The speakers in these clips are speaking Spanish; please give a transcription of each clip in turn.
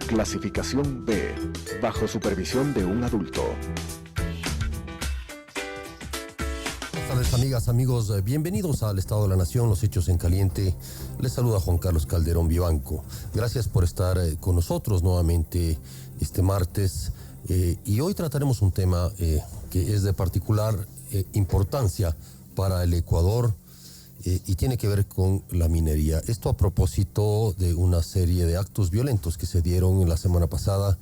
Clasificación B, bajo supervisión de un adulto. Buenas tardes, amigas, amigos. Bienvenidos al Estado de la Nación, los hechos en caliente. Les saluda Juan Carlos Calderón Vivanco. Gracias por estar con nosotros nuevamente este martes. Y hoy trataremos un tema que es de particular importancia para el Ecuador y tiene que ver con la minería. Esto a propósito de una serie de actos violentos que se dieron la semana pasada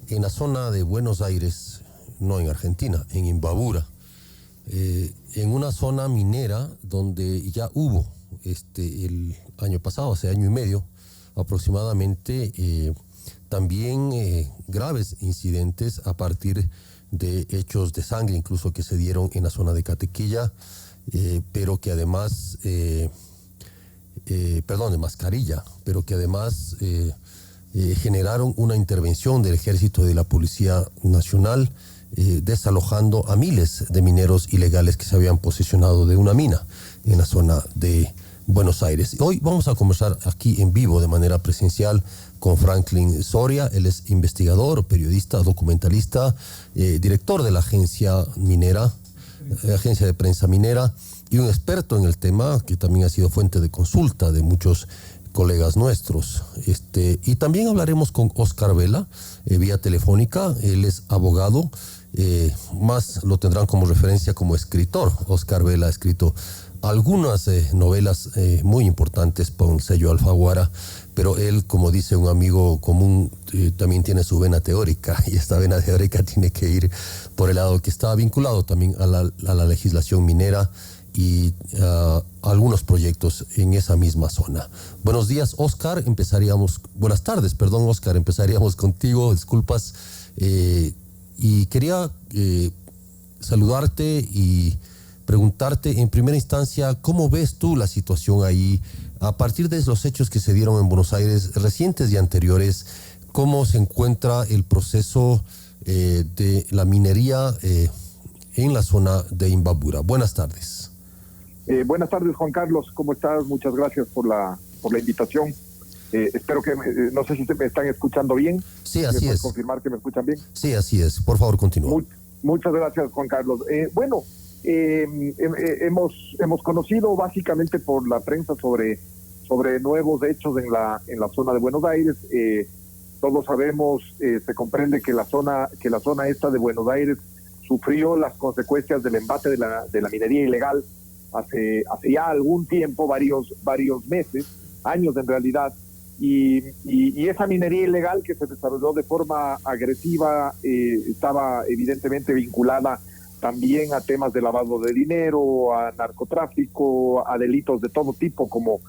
en la zona de Buenos Aires, no en Argentina, en Imbabura. En una zona minera donde ya hubo el año pasado, hace año y medio aproximadamente, también graves incidentes a partir de hechos de sangre, incluso que se dieron en la zona de Catequilla, pero que además, de Mascarilla, pero que además generaron una intervención del Ejército y de la Policía Nacional, desalojando a miles de mineros ilegales que se habían posesionado de una mina en la zona de Buenos Aires. Hoy vamos a conversar aquí en vivo de manera presencial con Franklin Soria. Él es investigador, periodista, documentalista, director de la agencia minera, agencia de prensa minera, y un experto en el tema que también ha sido fuente de consulta de muchos colegas nuestros. Y también hablaremos con Oscar Vela, vía telefónica. Él es abogado, más lo tendrán como referencia como escritor. Oscar Vela ha escrito algunas novelas muy importantes por el sello Alfaguara, pero él, como dice un amigo común, también tiene su vena teórica, y esta vena teórica tiene que ir por el lado que está vinculado también a la legislación minera y algunos proyectos en esa misma zona. Buenos días, Oscar. Buenas tardes, perdón, Oscar. Empezaríamos contigo, disculpas. Y quería saludarte y preguntarte en primera instancia, ¿cómo ves tú la situación ahí a partir de los hechos que se dieron en Buenos Aires, recientes y anteriores? ¿Cómo se encuentra el proceso de la minería en la zona de Imbabura? Buenas tardes. Buenas tardes, Juan Carlos. ¿Cómo estás? Muchas gracias por la invitación. Espero que, no sé si me están escuchando bien. Sí, así es. ¿Confirmar que me escuchan bien? Sí, así es. Por favor, continúa. Muchas gracias, Juan Carlos. Hemos conocido básicamente por la prensa sobre nuevos hechos en la zona de Buenos Aires. Todos sabemos, se comprende que la zona esta de Buenos Aires sufrió las consecuencias del embate de la minería ilegal hace ya algún tiempo, varios meses, años en realidad, y esa minería ilegal que se desarrolló de forma agresiva estaba evidentemente vinculada también a temas de lavado de dinero, a narcotráfico, a delitos de todo tipo como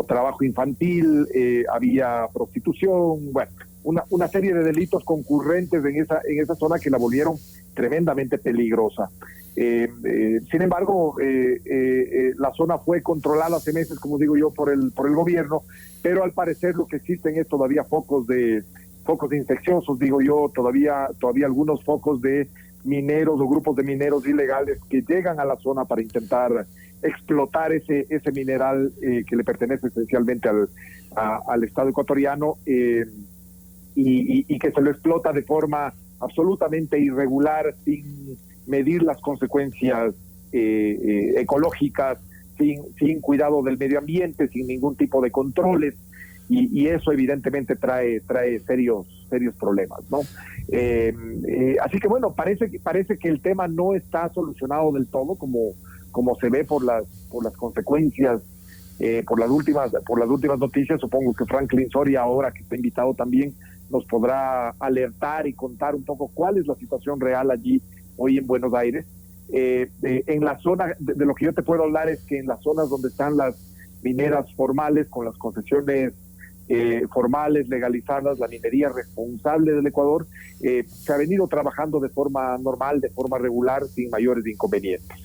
trabajo infantil, había prostitución, bueno, una serie de delitos concurrentes en esa zona que la volvieron tremendamente peligrosa. Sin embargo, la zona fue controlada hace meses, como digo yo, por el gobierno, pero al parecer lo que existen es todavía focos infecciosos, digo yo, todavía algunos focos de mineros o grupos de mineros ilegales que llegan a la zona para intentar explotar ese mineral que le pertenece esencialmente al Estado ecuatoriano, y que se lo explota de forma absolutamente irregular, sin medir las consecuencias ecológicas, sin cuidado del medio ambiente, sin ningún tipo de controles, y eso evidentemente trae serios problemas, ¿no? Así que bueno, parece que el tema no está solucionado del todo, como se ve por las consecuencias, por las últimas noticias. Supongo que Franklin Soria, ahora que está invitado también, nos podrá alertar y contar un poco cuál es la situación real allí hoy en Buenos Aires. En la zona, de lo que yo te puedo hablar es que en las zonas donde están las mineras formales, con las concesiones formales, legalizadas, la minería responsable del Ecuador, se ha venido trabajando de forma normal, de forma regular, sin mayores inconvenientes.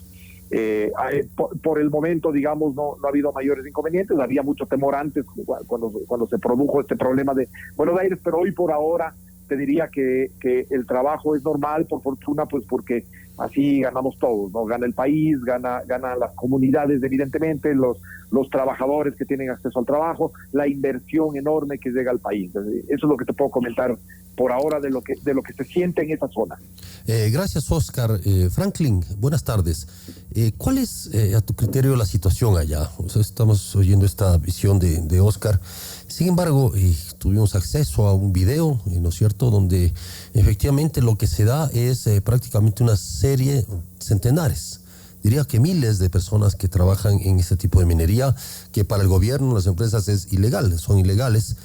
Por el momento, digamos, no ha habido mayores inconvenientes. Había mucho temor antes, cuando se produjo este problema de Buenos Aires, pero hoy por ahora te diría que el trabajo es normal, por fortuna, pues porque así ganamos todos, ¿no? Gana el país, gana las comunidades, evidentemente, los los trabajadores que tienen acceso al trabajo, la inversión enorme que llega al país. Eso es lo que te puedo comentar por ahora de lo que se siente en esa zona. Gracias, Oscar. Franklin, buenas tardes. ¿Cuál es, a tu criterio, la situación allá? O sea, estamos oyendo esta visión de Oscar. Sin embargo, tuvimos acceso a un video, ¿no es cierto?, donde efectivamente lo que se da es prácticamente una serie, centenares, diría que miles de personas que trabajan en este tipo de minería, que para el gobierno, las empresas es ilegal, son ilegales.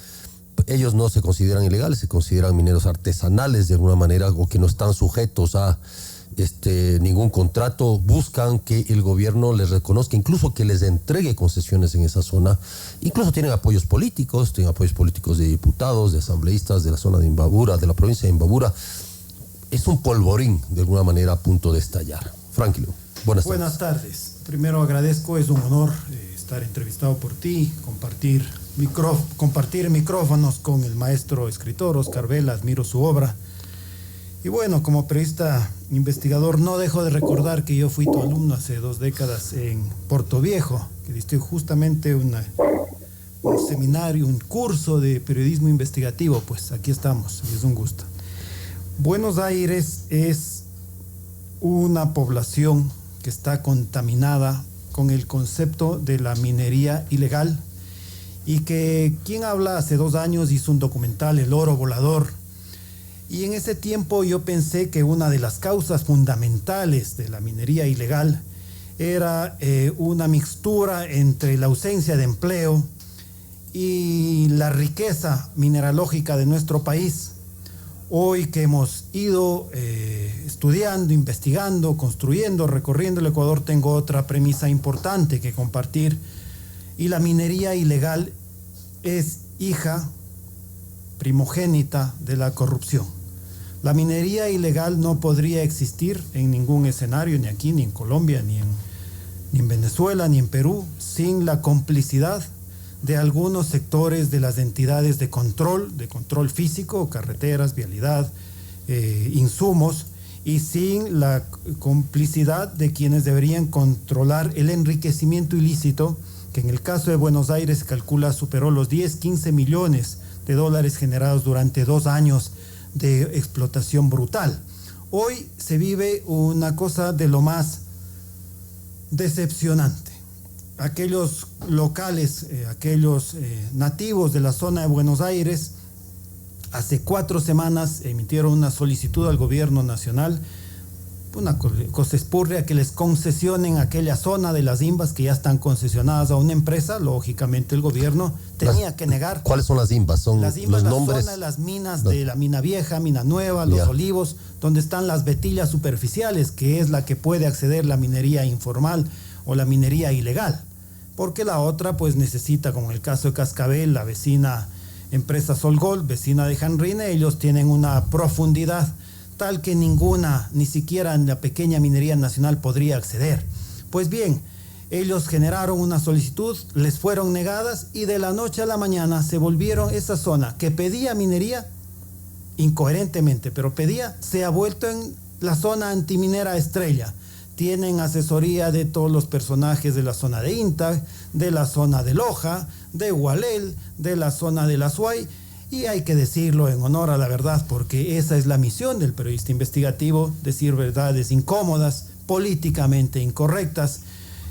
Ellos no se consideran ilegales, se consideran mineros artesanales de alguna manera, o que no están sujetos a ningún contrato. Buscan que el gobierno les reconozca, incluso que les entregue concesiones en esa zona. Incluso tienen apoyos políticos de diputados, de asambleístas de la zona de Imbabura, de la provincia de Imbabura. Es un polvorín de alguna manera a punto de estallar. Franklin, buenas tardes. Buenas tardes. Primero agradezco, es un honor estar entrevistado por ti, compartir micrófonos con el maestro escritor Oscar Vela, admiro su obra. Y bueno, como periodista investigador, no dejo de recordar que yo fui tu alumno hace 2 décadas en Puerto Viejo, que diste justamente un seminario, un curso de periodismo investigativo. Pues aquí estamos, y es un gusto. Buenos Aires es una población que está contaminada con el concepto de la minería ilegal, y que quien habla hace 2 años hizo un documental, El Oro Volador, y en ese tiempo yo pensé que una de las causas fundamentales de la minería ilegal era una mixtura entre la ausencia de empleo y la riqueza mineralógica de nuestro país. Hoy que hemos ido estudiando, investigando, construyendo, recorriendo el Ecuador, tengo otra premisa importante que compartir, y la minería ilegal es hija primogénita de la corrupción. La minería ilegal no podría existir en ningún escenario, ni aquí, ni en Colombia, ni en Venezuela, ni en Perú, sin la complicidad de algunos sectores de las entidades de control físico, carreteras, vialidad, insumos, y sin la complicidad de quienes deberían controlar el enriquecimiento ilícito, que en el caso de Buenos Aires se calcula superó los 10-15 millones de dólares generados durante 2 años de explotación brutal. Hoy se vive una cosa de lo más decepcionante. Aquellos locales, aquellos nativos de la zona de Buenos Aires, hace 4 semanas emitieron una solicitud al gobierno nacional, una cosa espurria, que les concesionen aquella zona de las INBAs que ya están concesionadas a una empresa. Lógicamente el gobierno tenía que negar. ¿Cuáles son las INBAs? Son las INBAs, los nombres. La zona de las minas, de la mina vieja, mina nueva, los olivos, donde están las vetillas superficiales, que es la que puede acceder la minería informal o la minería ilegal. Porque la otra pues necesita, como en el caso de Cascabel, la vecina empresa Solgold, vecina de Janrine, ellos tienen una profundidad tal que ninguna, ni siquiera en la pequeña minería nacional, podría acceder. Pues bien, ellos generaron una solicitud, les fueron negadas, y de la noche a la mañana se volvieron esa zona que pedía minería, incoherentemente, pero pedía, se ha vuelto en la zona antiminera estrella. Tienen asesoría de todos los personajes de la zona de INTA, de la zona de Loja, de Gualel, de la zona de La Suay. Y hay que decirlo en honor a la verdad, porque esa es la misión del periodista investigativo, decir verdades incómodas, políticamente incorrectas.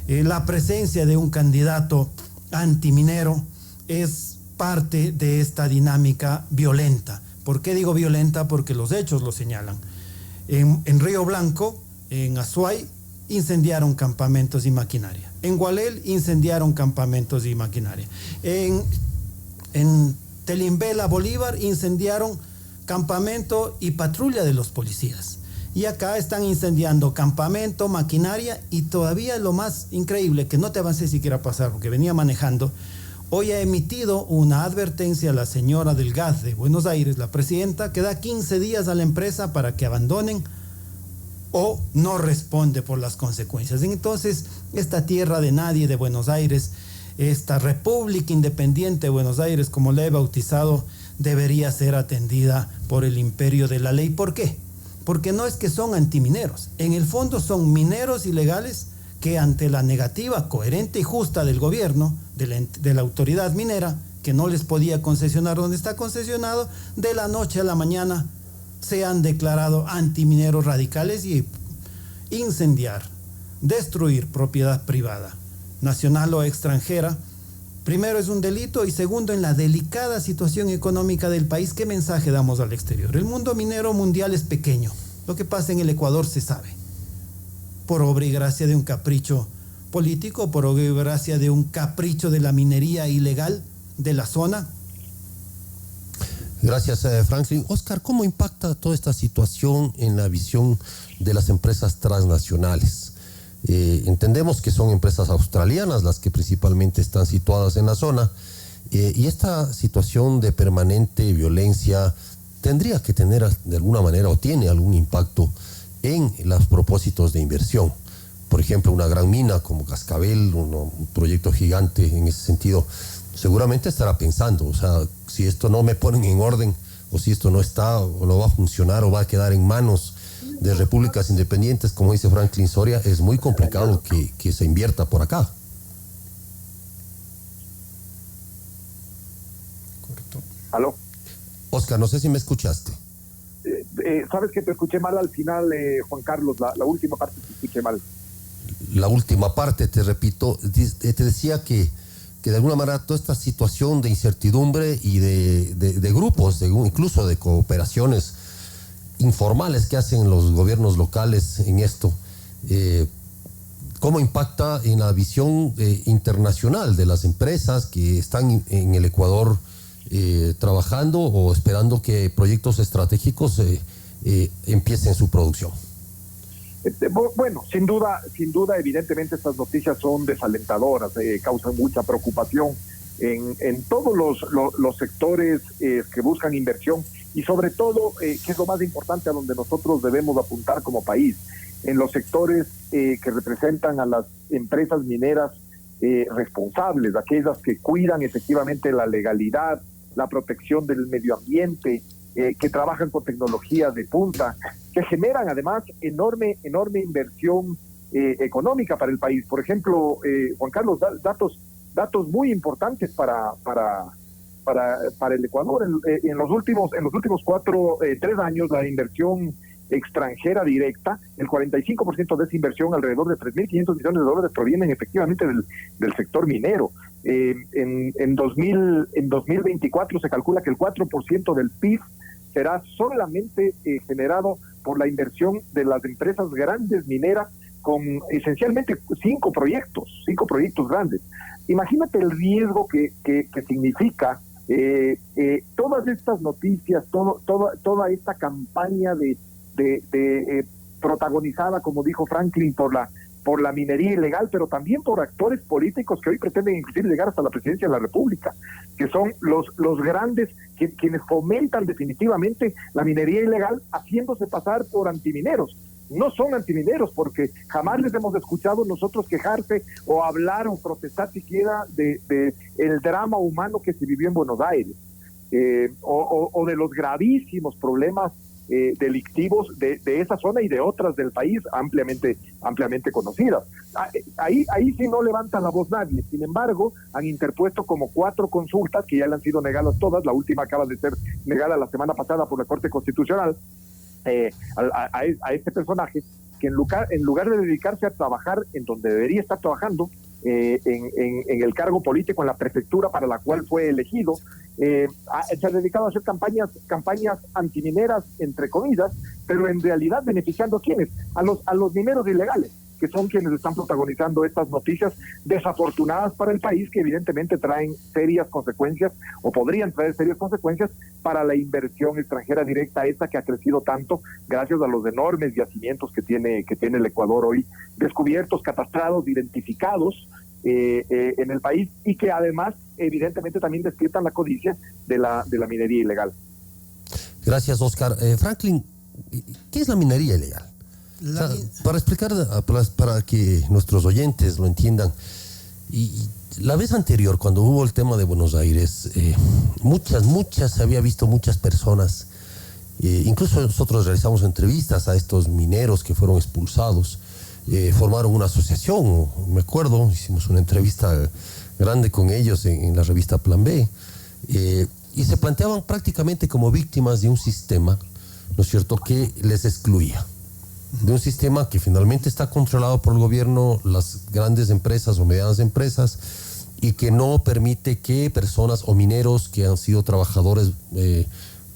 La presencia de un candidato antiminero es parte de esta dinámica violenta. ¿Por qué digo violenta? Porque los hechos lo señalan. En Río Blanco, en Azuay, incendiaron campamentos y maquinaria. En Gualel incendiaron campamentos y maquinaria. En Telimbela, Bolívar, incendiaron campamento y patrulla de los policías. Y acá están incendiando campamento, maquinaria, y todavía lo más increíble, que no te avancé siquiera a pasar porque venía manejando, hoy ha emitido una advertencia a la señora del gas de Buenos Aires, la presidenta, que da 15 días a la empresa para que abandonen o no responde por las consecuencias. Entonces, esta tierra de nadie de Buenos Aires, esta República Independiente de Buenos Aires, como la he bautizado, debería ser atendida por el imperio de la ley. ¿Por qué? Porque no es que son antimineros. En el fondo son mineros ilegales que ante la negativa coherente y justa del gobierno, de la autoridad minera, que no les podía concesionar donde está concesionado, de la noche a la mañana se han declarado antimineros radicales y incendiar, destruir propiedad privada, nacional o extranjera. Primero es un delito y segundo, en la delicada situación económica del país, ¿qué mensaje damos al exterior? El mundo minero mundial es pequeño. Lo que pasa en el Ecuador se sabe. Por obra y gracia de un capricho político, por obra y gracia de un capricho de la minería ilegal de la zona. Gracias, Franklin. Oscar, ¿cómo impacta toda esta situación en la visión de las empresas transnacionales? Entendemos que son empresas australianas las que principalmente están situadas en la zona, y esta situación de permanente violencia tendría que tener de alguna manera o tiene algún impacto en los propósitos de inversión. Por ejemplo, una gran mina como Cascabel, un proyecto gigante en ese sentido, seguramente estará pensando, o sea, si esto no me ponen en orden, o si esto no está o no va a funcionar o va a quedar en manos de repúblicas independientes, como dice Franklin Soria, es muy complicado que se invierta por acá. ¿Aló? Oscar, no sé si me escuchaste. Sabes que te escuché mal al final, Juan Carlos, la última parte te escuché mal. La última parte, te repito, te decía que de alguna manera toda esta situación de incertidumbre y de grupos, incluso de cooperaciones informales que hacen los gobiernos locales en esto, cómo impacta en la visión internacional de las empresas que están en el Ecuador trabajando o esperando que proyectos estratégicos empiecen su producción. Bueno, sin duda, evidentemente estas noticias son desalentadoras, causan mucha preocupación en todos los sectores que buscan inversión y sobre todo, que es lo más importante a donde nosotros debemos apuntar como país, en los sectores que representan a las empresas mineras responsables, aquellas que cuidan efectivamente la legalidad, la protección del medio ambiente, que trabajan con tecnologías de punta, que generan además enorme inversión económica para el país. Por ejemplo, Juan Carlos, datos muy importantes para el Ecuador. En los últimos 3 años, la inversión extranjera directa, el 45% de esa inversión, alrededor de $3.500 millones, provienen efectivamente del sector minero. En 2024 se calcula que el 4% del PIB será solamente generado por la inversión de las empresas grandes mineras, con esencialmente 5 proyectos grandes. Imagínate el riesgo que significa todas estas noticias, toda esta campaña protagonizada, como dijo Franklin, por la minería ilegal, pero también por actores políticos que hoy pretenden inclusive llegar hasta la presidencia de la República, que son los grandes, quienes fomentan definitivamente la minería ilegal, haciéndose pasar por antimineros. No son antimineros, porque jamás les hemos escuchado nosotros quejarse o hablar o protestar siquiera de el drama humano que se vivió en Buenos Aires, o de los gravísimos problemas delictivos de esa zona y de otras del país ampliamente conocidas. Ahí sí no levanta la voz nadie. Sin embargo, han interpuesto como 4 consultas que ya le han sido negadas todas. La última acaba de ser negada la semana pasada por la Corte Constitucional a este personaje, que en lugar de dedicarse a trabajar en donde debería estar trabajando, en el cargo político en la prefectura para la cual fue elegido, se ha dedicado a hacer campañas antimineras, entre comillas, pero en realidad beneficiando a ¿quiénes? A los mineros ilegales, que son quienes están protagonizando estas noticias desafortunadas para el país, que evidentemente traen serias consecuencias, o podrían traer serias consecuencias para la inversión extranjera directa, esta que ha crecido tanto gracias a los enormes yacimientos que tiene el Ecuador hoy, descubiertos, catastrados, identificados en el país, y que además evidentemente también despiertan la codicia de la minería ilegal. Gracias, Oscar. Franklin, ¿qué es la minería ilegal? O sea, para explicar, para que nuestros oyentes lo entiendan, y la vez anterior, cuando hubo el tema de Buenos Aires, se había visto muchas personas, incluso nosotros realizamos entrevistas a estos mineros que fueron expulsados, formaron una asociación, me acuerdo, hicimos una entrevista grande con ellos en la revista Plan B, y se planteaban prácticamente como víctimas de un sistema, ¿no es cierto?, que les excluía. De un sistema que finalmente está controlado por el gobierno, las grandes empresas o medianas empresas, y que no permite que personas o mineros que han sido trabajadores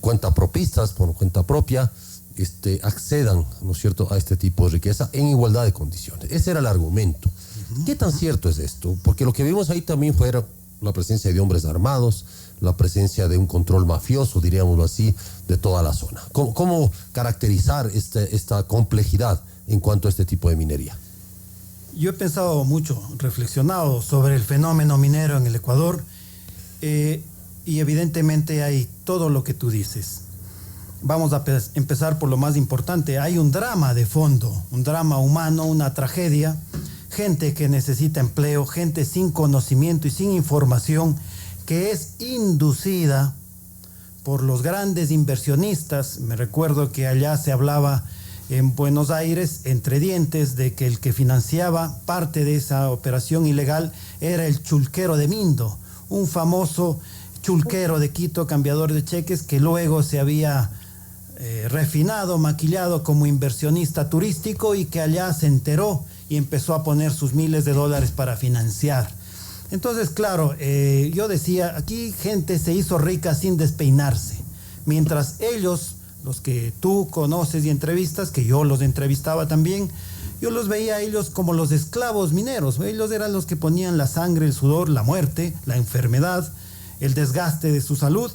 cuentapropistas, por cuenta propia, accedan, ¿no es cierto?, a este tipo de riqueza en igualdad de condiciones. Ese era el argumento. ¿Qué tan cierto es esto? Porque lo que vimos ahí también fue la presencia de hombres armados, la presencia de un control mafioso, diríamoslo así, de toda la zona. ¿Cómo caracterizar esta complejidad en cuanto a este tipo de minería? Yo he pensado mucho, reflexionado sobre el fenómeno minero en el Ecuador, y evidentemente hay todo lo que tú dices. Vamos a empezar por lo más importante. Hay un drama de fondo, un drama humano, una tragedia, gente que necesita empleo, gente sin conocimiento y sin información, que es inducida por los grandes inversionistas. Me recuerdo que allá se hablaba en Buenos Aires, entre dientes, de que el que financiaba parte de esa operación ilegal era el chulquero de Mindo, un famoso chulquero de Quito, cambiador de cheques, que luego se había refinado, maquillado como inversionista turístico, y que allá se enteró y empezó a poner sus miles de dólares para financiar. Entonces, claro, yo decía, aquí gente se hizo rica sin despeinarse, mientras ellos, los que tú conoces y entrevistas, que yo los entrevistaba también, yo los veía a ellos como los esclavos mineros. Ellos eran los que ponían la sangre, el sudor, la muerte, la enfermedad, el desgaste de su salud,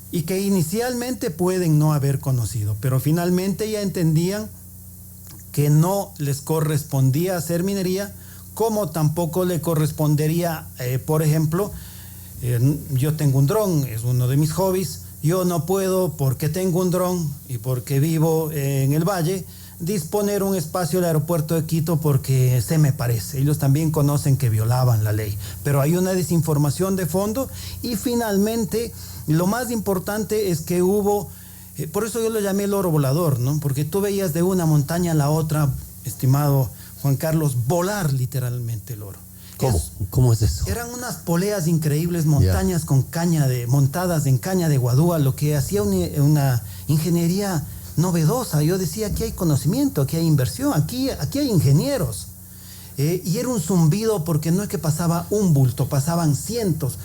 y que inicialmente pueden no haber conocido, pero finalmente ya entendían que no les correspondía hacer minería, como tampoco le correspondería, por ejemplo, yo tengo un dron, es uno de mis hobbies. Yo no puedo, porque tengo un dron y porque vivo en el valle, disponer un espacio del aeropuerto de Quito porque se me parece. Ellos también conocen que violaban la ley, pero hay una desinformación de fondo. Y finalmente, lo más importante es que hubo, por eso yo lo llamé el oro volador, ¿no? Porque tú veías de una montaña a la otra, estimado Juan Carlos, volar literalmente el oro. ¿Cómo es eso? Eran unas poleas increíbles, montañas con montadas en caña de guadúa, lo que hacía una ingeniería novedosa. Yo decía, aquí hay conocimiento, aquí hay inversión, aquí hay ingenieros. Y era un zumbido, porque no es que pasaba un bulto, pasaban cientos.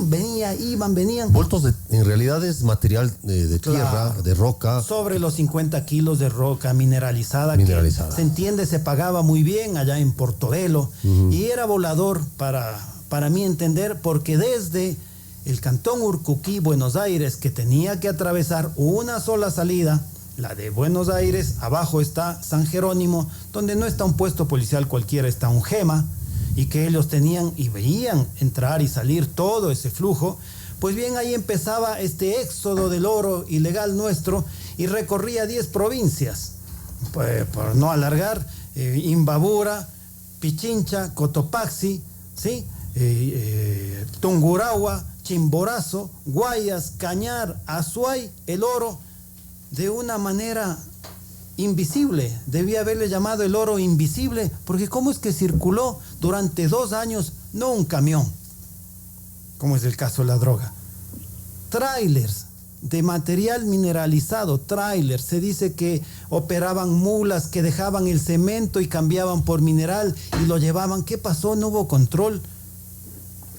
Venían. Bultos en realidad es material de tierra, claro, de roca. Sobre los 50 kilos de roca mineralizada. Que se entiende, se pagaba muy bien allá en Portobelo. Y era volador para mí entender, porque desde el cantón Urcuquí, Buenos Aires, que tenía que atravesar una sola salida, la de Buenos Aires, abajo está San Jerónimo, donde no está un puesto policial cualquiera, está un GEMA, y que ellos tenían y veían entrar y salir todo ese flujo. Pues bien, ahí empezaba este éxodo del oro ilegal nuestro, y recorría 10 provincias, pues, por no alargar, Imbabura, Pichincha, Cotopaxi, ¿sí? Tungurahua, Chimborazo, Guayas, Cañar, Azuay, El Oro, de una manera invisible. Debía haberle llamado el oro invisible, porque ¿cómo es que circuló durante 2 años, no un camión, como es el caso de la droga? Trailers de material mineralizado, trailers. Se dice que operaban mulas que dejaban el cemento y cambiaban por mineral y lo llevaban. ¿Qué pasó? No hubo control.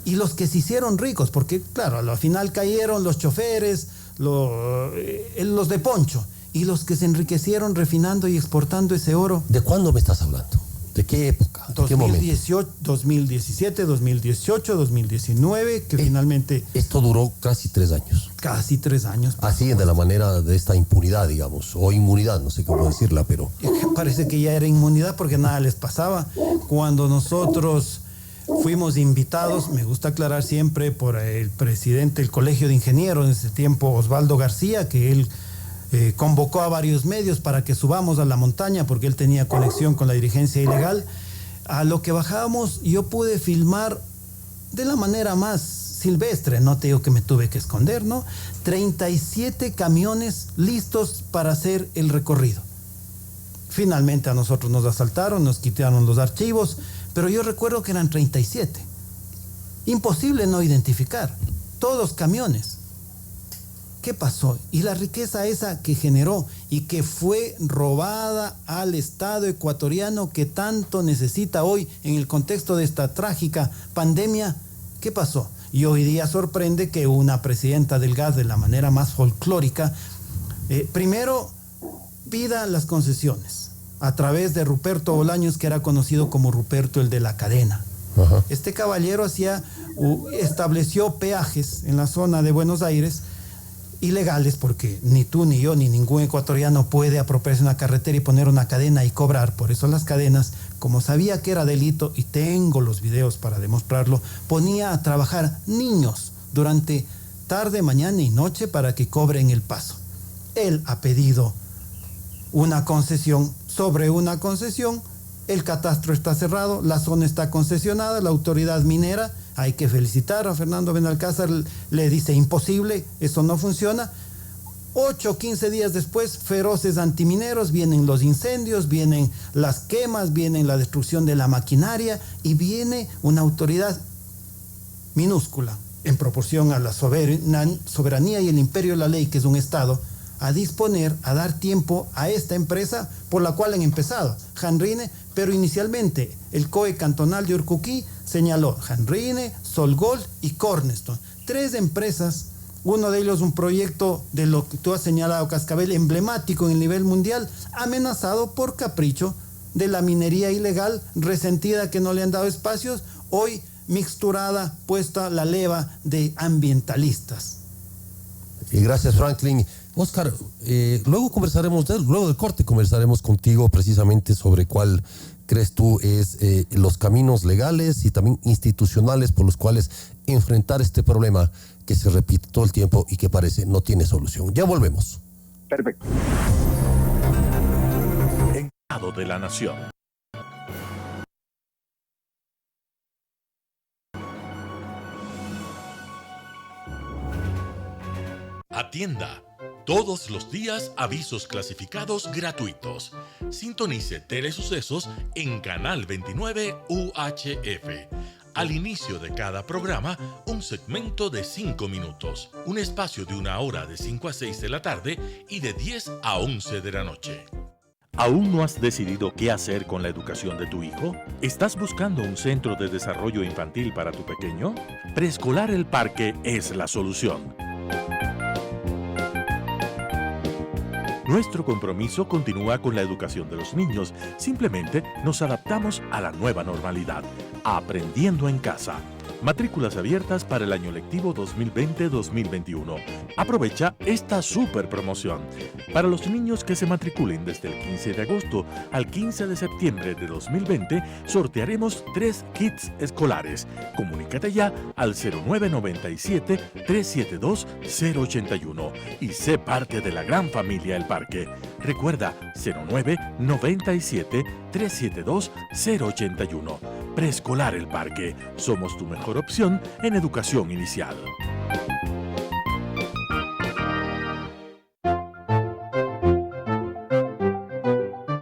Y los que se hicieron ricos, porque claro, al final cayeron los choferes, los de poncho, y los que se enriquecieron refinando y exportando ese oro. ¿De cuándo me estás hablando? ¿De qué época? ¿De qué momento? 2017, 2018, 2019, que finalmente... Esto duró casi 3 años. Casi 3 años. Así, de la manera de esta impunidad, digamos, o inmunidad, no sé cómo decirla, pero... Parece que ya era inmunidad, porque nada les pasaba. Cuando nosotros fuimos invitados, me gusta aclarar siempre, por el presidente del Colegio de Ingenieros en ese tiempo, Osvaldo García, que él convocó a varios medios para que subamos a la montaña, porque él tenía conexión con la dirigencia ilegal. A lo que bajábamos, yo pude filmar de la manera más silvestre, no te digo que me tuve que esconder, ¿no? 37 camiones listos para hacer el recorrido. Finalmente a nosotros nos asaltaron, nos quitaron los archivos, pero yo recuerdo que eran 37. Imposible no identificar. Todos camiones. ¿Qué pasó? Y la riqueza esa que generó y que fue robada al Estado ecuatoriano que tanto necesita hoy en el contexto de esta trágica pandemia, ¿qué pasó? Y hoy día sorprende que una presidenta del gas, de la manera más folclórica, primero pida las concesiones a través de Ruperto Bolaños, que era conocido como Ruperto el de la cadena. Ajá. Este caballero estableció peajes en la zona de Buenos Aires ilegales, porque ni tú ni yo ni ningún ecuatoriano puede apropiarse una carretera y poner una cadena y cobrar. Por eso las cadenas, como sabía que era delito, y tengo los videos para demostrarlo, ponía a trabajar niños durante tarde, mañana y noche para que cobren el paso. Él ha pedido una concesión sobre una concesión, el catastro está cerrado, la zona está concesionada, la autoridad minera, hay que felicitar a Fernando Benalcázar, le dice imposible, eso no funciona. 8 o 15 días después, feroces antimineros, vienen los incendios, vienen las quemas, viene la destrucción de la maquinaria y viene una autoridad minúscula en proporción a la soberanía y el imperio de la ley, que es un Estado, a disponer, a dar tiempo a esta empresa por la cual han empezado, Janrine, pero inicialmente el COE cantonal de Urcuquí señaló Janrine, Solgold y Cornerstone. 3 empresas, uno de ellos un proyecto de lo que tú has señalado, Cascabel, emblemático en el nivel mundial, amenazado por capricho de la minería ilegal, resentida que no le han dado espacios, hoy mixturada, puesta la leva de ambientalistas. Gracias, Franklin. Oscar, luego del corte conversaremos contigo precisamente sobre cuál crees tú es los caminos legales y también institucionales por los cuales enfrentar este problema que se repite todo el tiempo y que parece no tiene solución. Ya volvemos. Perfecto. Estado de la Nación. Atienda. Todos los días avisos clasificados gratuitos. Sintonice Telesucesos en Canal 29 UHF. Al inicio de cada programa, un segmento de 5 minutos. Un espacio de 1 hora de 5 a 6 de la tarde y de 10 a 11 de la noche. ¿Aún no has decidido qué hacer con la educación de tu hijo? ¿Estás buscando un centro de desarrollo infantil para tu pequeño? Preescolar El Parque es la solución. Nuestro compromiso continúa con la educación de los niños. Simplemente nos adaptamos a la nueva normalidad, aprendiendo en casa. Matrículas abiertas para el año lectivo 2020-2021. Aprovecha esta super promoción. Para los niños que se matriculen desde el 15 de agosto al 15 de septiembre de 2020, sortearemos 3 kits escolares. Comunícate ya al 0997-372-081 y sé parte de la gran familia El Parque. Recuerda, 0997-372-081. Preescolar El Parque. Somos tu mejor opción en educación inicial.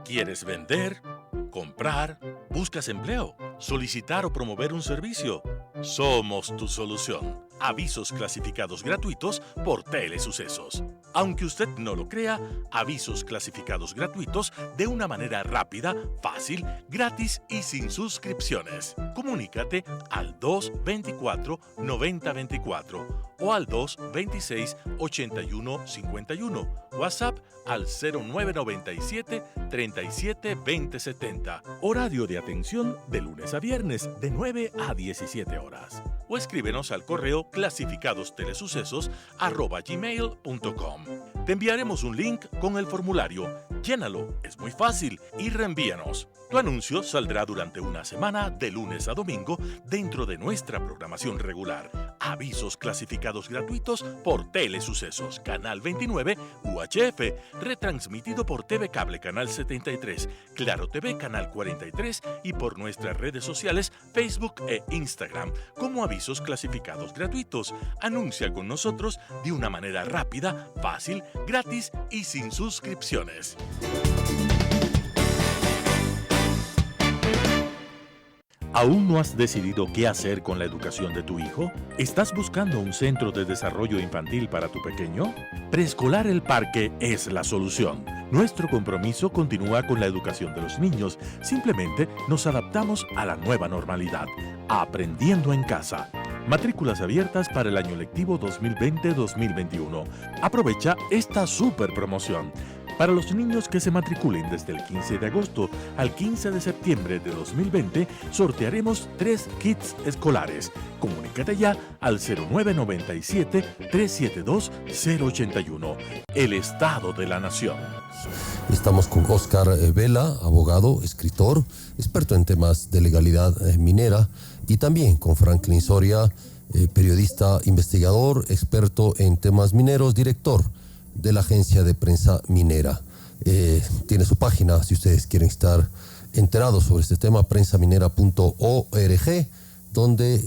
¿Quieres vender? ¿Comprar? ¿Buscas empleo? ¿Solicitar o promover un servicio? Somos tu solución. Avisos clasificados gratuitos por Telesucesos. Aunque usted no lo crea, avisos clasificados gratuitos de una manera rápida, fácil, gratis y sin suscripciones. Comunícate al 224-9024 o al 226-8151. WhatsApp al 0997-372070. Horario de atención de lunes a viernes de 9 a 17 horas. O escríbenos al correo clasificadostelesucesos@gmail.com. Te enviaremos un link con el formulario. Llénalo, es muy fácil y reenvíanos. Tu anuncio saldrá durante una semana de lunes a domingo dentro de nuestra programación regular. Avisos clasificados gratuitos por Telesucesos, Canal 29 UHF, retransmitido por TV Cable Canal 73, Claro TV Canal 43 y por nuestras redes sociales Facebook e Instagram como avisos clasificados gratuitos. Anuncia con nosotros de una manera rápida, fácil, gratis y sin suscripciones. ¿Aún no has decidido qué hacer con la educación de tu hijo? ¿Estás buscando un centro de desarrollo infantil para tu pequeño? Preescolar El Parque es la solución. Nuestro compromiso continúa con la educación de los niños. Simplemente nos adaptamos a la nueva normalidad. Aprendiendo en casa. Matrículas abiertas para el año lectivo 2020-2021. Aprovecha esta super promoción. Para los niños que se matriculen desde el 15 de agosto al 15 de septiembre de 2020, sortearemos 3 kits escolares. Comunícate ya al 0997-372-081. El Estado de la Nación. Estamos con Oscar Vela, abogado, escritor, experto en temas de legalidad minera, y también con Franklin Soria, periodista, investigador, experto en temas mineros, director de la agencia de prensa minera. Tiene su página, si ustedes quieren estar enterados sobre este tema, prensaminera.org, donde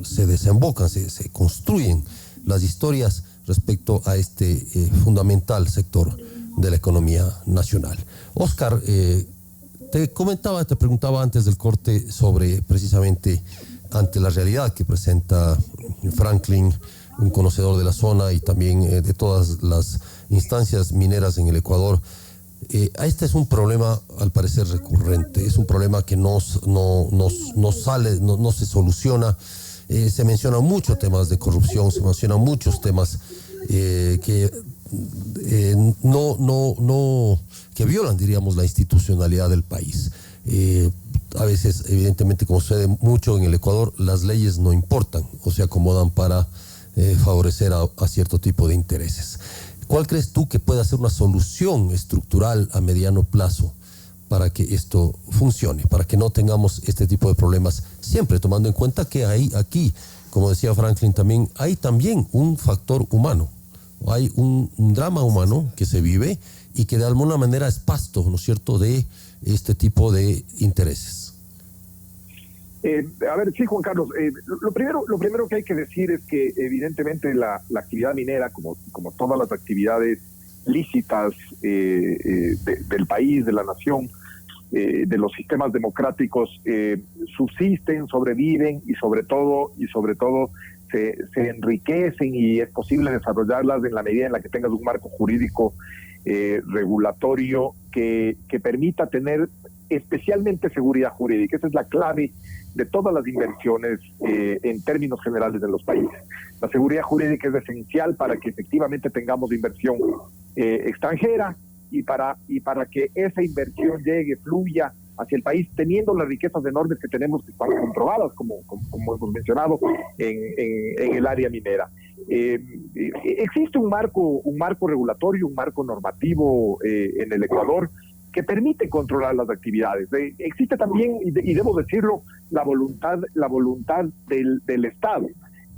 se desembocan, se construyen las historias respecto a este fundamental sector de la economía nacional. Oscar, te preguntaba antes del corte sobre precisamente ante la realidad que presenta Franklin, un conocedor de la zona y también de todas las instancias mineras en el Ecuador. Este es un problema al parecer recurrente, es un problema que no se soluciona. Se mencionan muchos temas de corrupción, se mencionan muchos temas que violan, diríamos, la institucionalidad del país. A veces, evidentemente, como sucede mucho en el Ecuador, las leyes no importan o se acomodan para favorecer a cierto tipo de intereses. ¿Cuál crees tú que pueda ser una solución estructural a mediano plazo para que esto funcione, para que no tengamos este tipo de problemas, siempre tomando en cuenta que aquí, como decía Franklin también, hay también un factor humano, hay un drama humano que se vive y que de alguna manera es pasto, ¿no es cierto?, de este tipo de intereses. A ver, sí, Juan Carlos, lo primero que hay que decir es que evidentemente la actividad minera, como todas las actividades lícitas del país, de la nación, de los sistemas democráticos, subsisten, sobreviven y sobre todo se enriquecen, y es posible desarrollarlas en la medida en la que tengas un marco jurídico regulatorio que permita tener especialmente seguridad jurídica. Esa es la clave de todas las inversiones en términos generales de los países. La seguridad jurídica es esencial para que efectivamente tengamos inversión extranjera y para que esa inversión llegue, fluya hacia el país, teniendo las riquezas enormes que tenemos, que están comprobadas, como hemos mencionado, en el área minera. Existe un marco regulatorio, un marco normativo en el Ecuador que permite controlar las actividades. Existe también, y debo decirlo, la voluntad del Estado.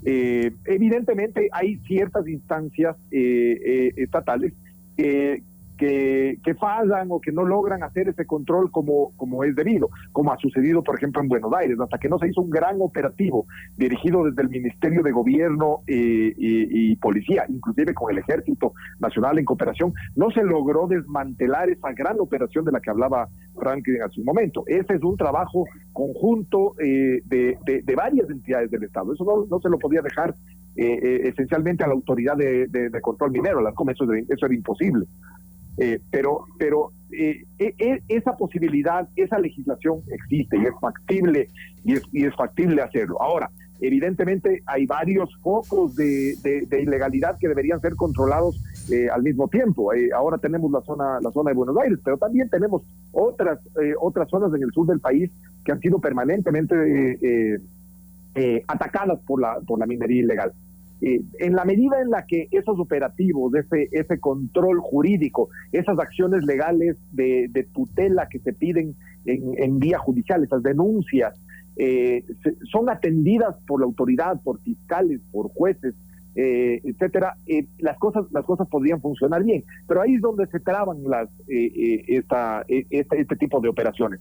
Evidentemente hay ciertas instancias estatales que fallan o que no logran hacer ese control como es debido, como ha sucedido, por ejemplo, en Buenos Aires, hasta que no se hizo un gran operativo dirigido desde el Ministerio de Gobierno y Policía, inclusive con el Ejército Nacional en cooperación, no se logró desmantelar esa gran operación de la que hablaba Franklin hace un momento. Ese es un trabajo conjunto de varias entidades del Estado. Eso no se lo podía dejar esencialmente a la autoridad de control minero, eso era imposible. Pero esa posibilidad, esa legislación existe y es factible hacerlo. Ahora, evidentemente hay varios focos de ilegalidad que deberían ser controlados al mismo tiempo. Ahora tenemos la zona de Buenos Aires, pero también tenemos otras zonas en el sur del país que han sido permanentemente atacadas por la minería ilegal. En la medida en la que esos operativos, ese control jurídico, esas acciones legales de tutela que se piden en vía judicial, esas denuncias, son atendidas por la autoridad, por fiscales, por jueces, etcétera, las cosas podrían funcionar bien, pero ahí es donde se traban este tipo de operaciones.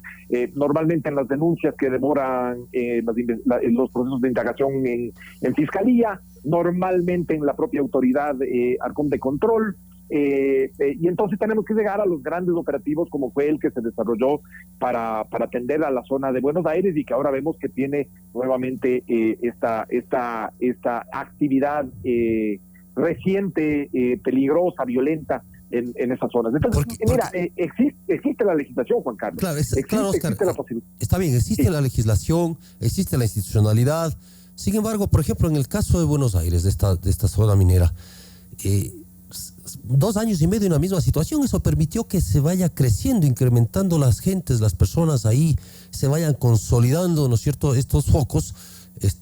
Normalmente en las denuncias que demoran los procesos de indagación en fiscalía, normalmente en la propia autoridad Arcom de control, Y entonces tenemos que llegar a los grandes operativos como fue el que se desarrolló para atender a la zona de Buenos Aires y que ahora vemos que tiene nuevamente esta actividad reciente, peligrosa, violenta en esas zonas. Entonces, mira, existe la legislación, Juan Carlos. Claro, Oscar, existe la posibilidad. Está bien, existe la legislación, existe la institucionalidad. Sin embargo, por ejemplo, en el caso de Buenos Aires, de esta zona minera, 2 años y medio en la misma situación, eso permitió que se vaya creciendo, incrementando las gentes, las personas ahí, se vayan consolidando, ¿no es cierto?, estos focos,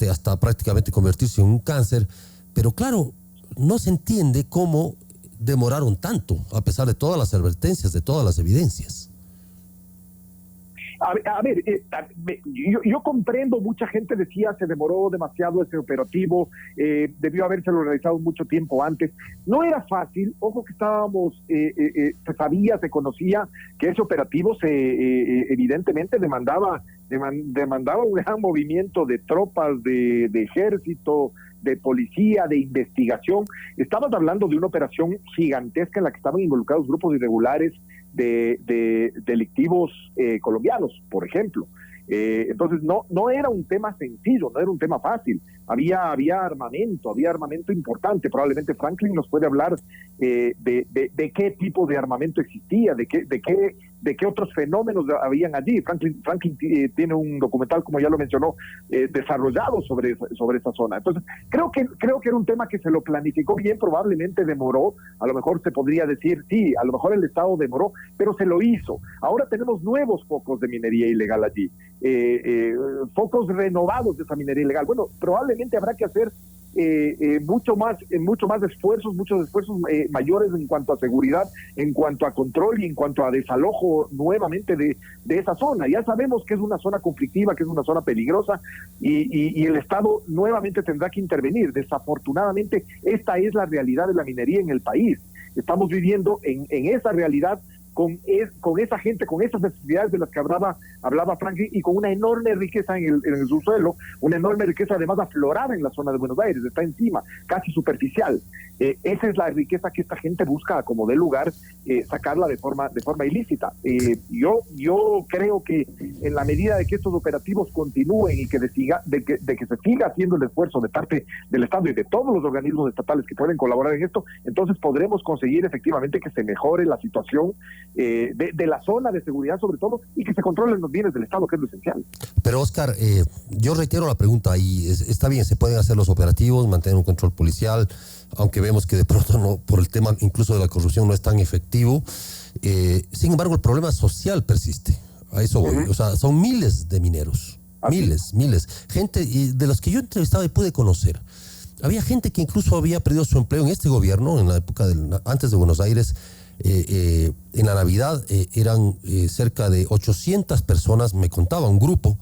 hasta prácticamente convertirse en un cáncer. Pero claro, no se entiende cómo demoraron tanto, a pesar de todas las advertencias, de todas las evidencias. A ver, yo comprendo, mucha gente decía se demoró demasiado ese operativo, debió habérselo realizado mucho tiempo antes. No era fácil, ojo que estábamos, se sabía, se conocía que ese operativo evidentemente demandaba un gran movimiento de tropas, de ejército, de policía, de investigación. Estamos hablando de una operación gigantesca en la que estaban involucrados grupos irregulares de delictivos colombianos, por ejemplo. Entonces no era un tema sencillo, no era un tema fácil. Había armamento importante. Probablemente Franklin nos puede hablar de qué tipo de armamento existía, de qué otros fenómenos habían allí. Franklin tiene un documental, como ya lo mencionó, desarrollado sobre esa zona. Entonces, creo que era un tema que se lo planificó bien, probablemente demoró, a lo mejor se podría decir, sí, a lo mejor el Estado demoró, pero se lo hizo. Ahora tenemos nuevos focos de minería ilegal allí, focos renovados de esa minería ilegal. Bueno, probablemente habrá que hacer muchos esfuerzos mayores en cuanto a seguridad, en cuanto a control y en cuanto a desalojo nuevamente de esa zona. Ya sabemos que es una zona conflictiva, que es una zona peligrosa y el Estado nuevamente tendrá que intervenir. Desafortunadamente, esta es la realidad de la minería en el país. Estamos viviendo en esa realidad con esa gente, con esas necesidades de las que hablaba Franklin, y con una enorme riqueza en el subsuelo, una enorme riqueza además aflorada en la zona de Buenos Aires, está encima, casi superficial. Esa es la riqueza que esta gente busca, como de lugar, sacarla de forma ilícita. Yo creo que en la medida de que estos operativos continúen y de que se siga haciendo el esfuerzo de parte del Estado y de todos los organismos estatales que pueden colaborar en esto, entonces podremos conseguir efectivamente que se mejore la situación de la zona de seguridad, sobre todo, y que se controlen los bienes del Estado, que es lo esencial. Pero Oscar, yo reitero la pregunta, y está bien, se pueden hacer los operativos, mantener un control policial, aunque vemos que de pronto no, por el tema incluso de la corrupción, no es tan efectivo. Sin embargo, el problema social persiste. A eso voy. O sea, son miles de mineros. Miles. Gente de los que yo entrevistaba y pude conocer. Había gente que incluso había perdido su empleo en este gobierno, en la época antes de Buenos Aires. En la Navidad eran cerca de 800 personas, me contaba un grupo,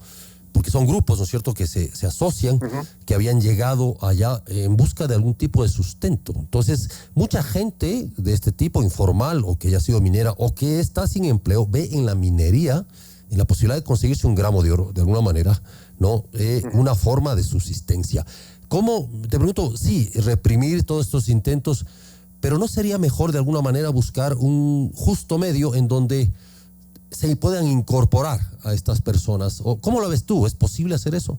porque son grupos, ¿no es cierto?, que se asocian, que habían llegado allá en busca de algún tipo de sustento. Entonces, mucha gente de este tipo, informal, o que haya sido minera, o que está sin empleo, ve en la minería, en la posibilidad de conseguirse un gramo de oro, de alguna manera, ¿no? Una forma de subsistencia. ¿Cómo, te pregunto, sí, reprimir todos estos intentos, pero no sería mejor de alguna manera buscar un justo medio en donde se puedan incorporar a estas personas? ¿O cómo lo ves tú? ¿Es posible hacer eso?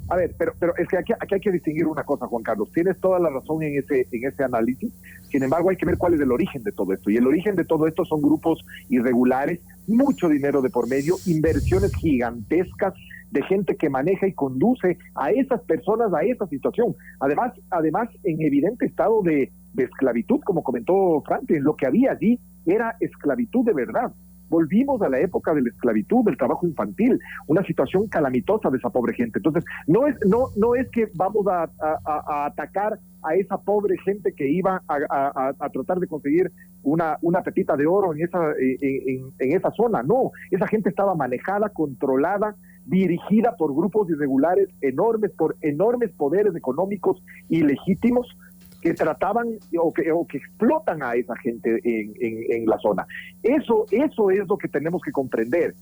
A ver, pero es que aquí hay que distinguir una cosa, Juan Carlos. Tienes toda la razón en ese análisis. Sin embargo, hay que ver cuál es el origen de todo esto. Y el origen de todo esto son grupos irregulares, mucho dinero de por medio, inversiones gigantescas de gente que maneja y conduce a esas personas a esa situación. Además en evidente estado de esclavitud, como comentó Franklin, lo que había allí era esclavitud de verdad. Volvimos a la época de la esclavitud, del trabajo infantil, una situación calamitosa de esa pobre gente. Entonces, no es que vamos a atacar a esa pobre gente que iba a tratar de conseguir una pepita de oro en esa zona. No, esa gente estaba manejada, controlada, dirigida por grupos irregulares enormes, por enormes poderes económicos ilegítimos, que trataban o que explotan a esa gente en la zona. Eso es lo que tenemos que comprender.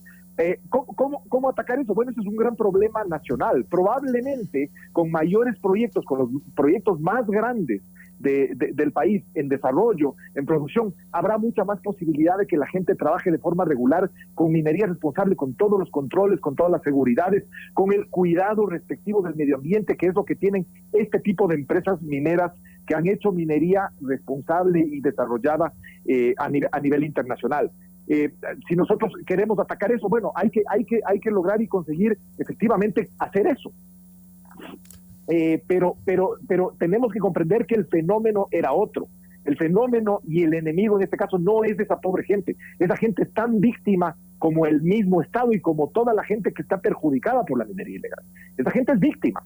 ¿Cómo atacar eso? Bueno, ese es un gran problema nacional. Probablemente con mayores proyectos, con los proyectos más grandes del país, en desarrollo, en producción, habrá mucha más posibilidad de que la gente trabaje de forma regular, con minería responsable, con todos los controles, con todas las seguridades, con el cuidado respectivo del medio ambiente, que es lo que tienen este tipo de empresas mineras que han hecho minería responsable y desarrollada a nivel internacional. Si nosotros queremos atacar eso, bueno, hay que lograr y conseguir efectivamente hacer eso. Pero tenemos que comprender que el fenómeno era otro. El fenómeno y el enemigo en este caso no es esa pobre gente. Esa gente es tan víctima como el mismo Estado y como toda la gente que está perjudicada por la minería ilegal. Esa gente es víctima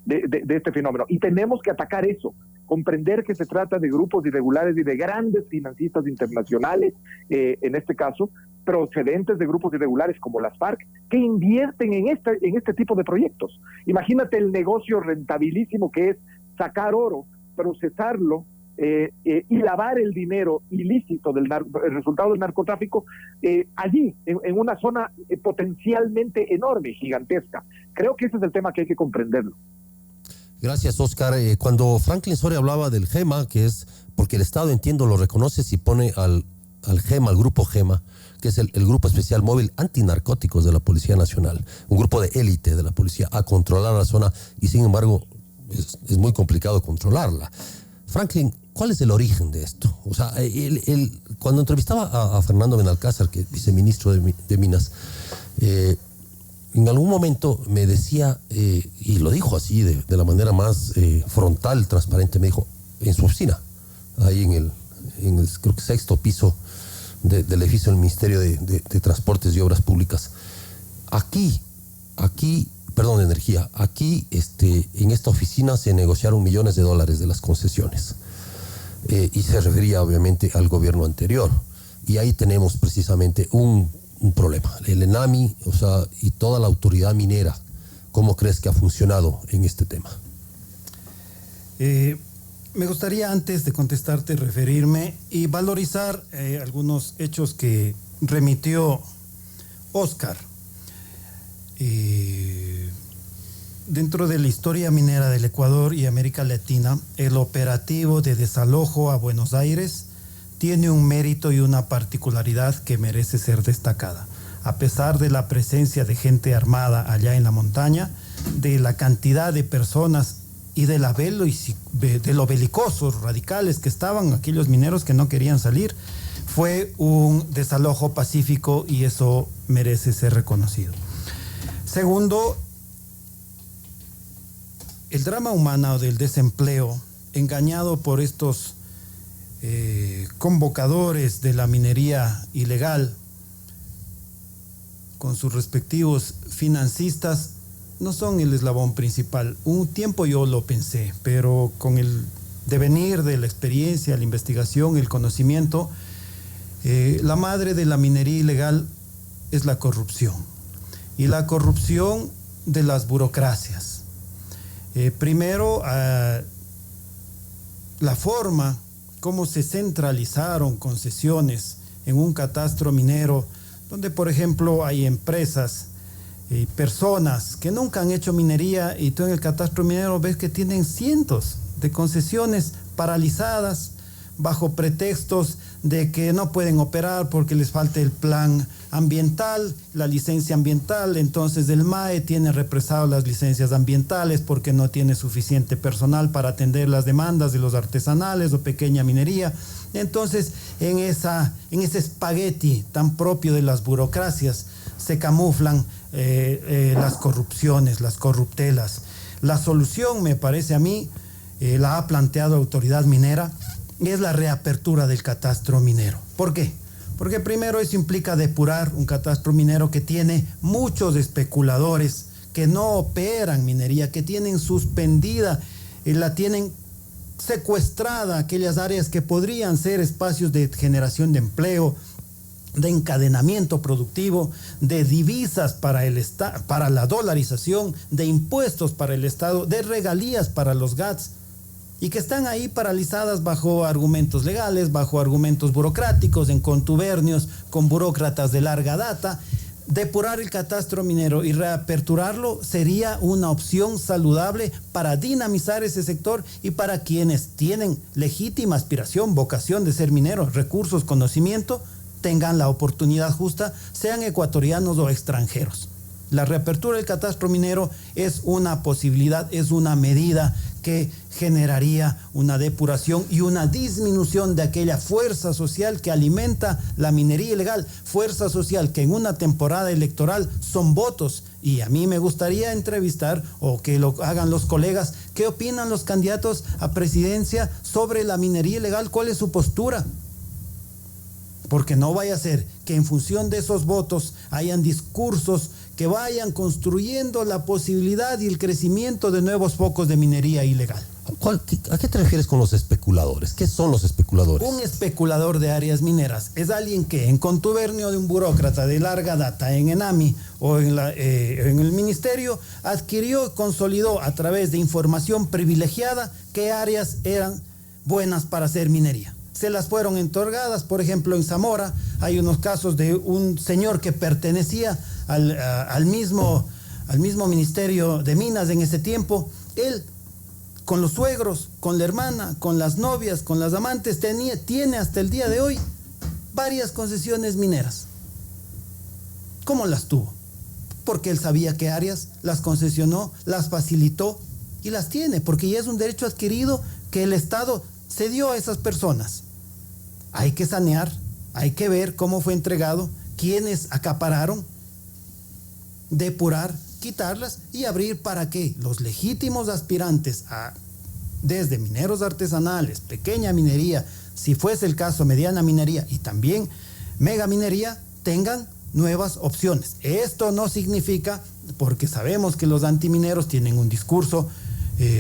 de este fenómeno y tenemos que atacar eso, comprender que se trata de grupos irregulares y de grandes financistas internacionales, en este caso, procedentes de grupos irregulares como las FARC, que invierten en este tipo de proyectos. Imagínate el negocio rentabilísimo que es sacar oro, procesarlo y lavar el dinero ilícito el resultado del narcotráfico allí, en una zona potencialmente enorme, gigantesca. Creo que ese es el tema que hay que comprenderlo. Gracias, Oscar. Cuando Franklin Soria hablaba del GEMA, que es porque el Estado, entiendo, lo reconoce si pone al GEMA, al grupo GEMA, que es el Grupo Especial Móvil Antinarcóticos de la Policía Nacional, un grupo de élite de la policía, a controlar la zona y sin embargo es muy complicado controlarla. Franklin, ¿cuál es el origen de esto? O sea, cuando entrevistaba a Fernando Benalcázar, que es viceministro de Minas, en algún momento me decía, y lo dijo así de la manera más frontal, transparente, me dijo, en su oficina, ahí en el creo que 6º piso del edificio del Ministerio de Transportes y Obras Públicas. Aquí, de energía, aquí en esta oficina se negociaron millones de dólares de las concesiones. Y se refería obviamente al gobierno anterior. Y ahí tenemos precisamente un problema. El ENAMI, o sea, y toda la autoridad minera, ¿cómo crees que ha funcionado en este tema? Me gustaría, antes de contestarte, referirme y valorizar algunos hechos que remitió Oscar. Dentro de la historia minera del Ecuador y América Latina, el operativo de desalojo a Buenos Aires tiene un mérito y una particularidad que merece ser destacada. A pesar de la presencia de gente armada allá en la montaña, de la cantidad de personas y de lo belicosos, radicales que estaban aquellos mineros que no querían salir, fue un desalojo pacífico y eso merece ser reconocido. Segundo, el drama humano del desempleo, engañado por estos convocadores de la minería ilegal, con sus respectivos financistas, no son el eslabón principal. Un tiempo yo lo pensé, pero con el devenir de la experiencia, la investigación, el conocimiento, la madre de la minería ilegal es la corrupción. Y la corrupción de las burocracias. Primero, la forma como se centralizaron concesiones en un catastro minero, donde, por ejemplo, hay empresas y personas que nunca han hecho minería y tú en el catastro minero ves que tienen cientos de concesiones paralizadas bajo pretextos de que no pueden operar porque les falta el plan ambiental, la licencia ambiental. Entonces el MAE tiene represado las licencias ambientales porque no tiene suficiente personal para atender las demandas de los artesanales o pequeña minería. Entonces en ese espagueti tan propio de las burocracias se camuflan las corrupciones, las corruptelas. La solución, me parece a mí, la ha planteado Autoridad Minera, y es la reapertura del catastro minero. ¿Por qué? Porque primero eso implica depurar un catastro minero que tiene muchos especuladores que no operan minería, que tienen suspendida, la tienen secuestrada aquellas áreas que podrían ser espacios de generación de empleo, de encadenamiento productivo, de divisas para la dolarización, de impuestos para el Estado, de regalías para los GATS, y que están ahí paralizadas bajo argumentos legales, bajo argumentos burocráticos, en contubernios con burócratas de larga data. Depurar el catastro minero y reaperturarlo sería una opción saludable para dinamizar ese sector y para quienes tienen legítima aspiración, vocación de ser mineros, recursos, conocimiento, tengan la oportunidad justa, sean ecuatorianos o extranjeros. La reapertura del catastro minero es una posibilidad, es una medida que generaría una depuración y una disminución de aquella fuerza social que alimenta la minería ilegal, fuerza social que en una temporada electoral son votos. Y a mí me gustaría entrevistar, o que lo hagan los colegas, qué opinan los candidatos a presidencia sobre la minería ilegal, cuál es su postura. Porque no vaya a ser que en función de esos votos hayan discursos que vayan construyendo la posibilidad y el crecimiento de nuevos focos de minería ilegal. ¿A qué te refieres con los especuladores? ¿Qué son los especuladores? Un especulador de áreas mineras es alguien que, en contubernio de un burócrata de larga data en ENAMI o en el ministerio, adquirió y consolidó a través de información privilegiada qué áreas eran buenas para hacer minería. Se las fueron otorgadas, por ejemplo, en Zamora hay unos casos de un señor que pertenecía al mismo Ministerio de Minas en ese tiempo. Él, con los suegros, con la hermana, con las novias, con las amantes, tiene hasta el día de hoy varias concesiones mineras. ¿Cómo las tuvo? Porque él sabía qué áreas, las concesionó, las facilitó y las tiene, porque ya es un derecho adquirido que el Estado cedió a esas personas. Hay que sanear, hay que ver cómo fue entregado, quiénes acapararon, depurar, quitarlas y abrir para que los legítimos aspirantes desde mineros artesanales, pequeña minería, si fuese el caso mediana minería y también mega minería, tengan nuevas opciones. Esto no significa, porque sabemos que los antimineros tienen un discurso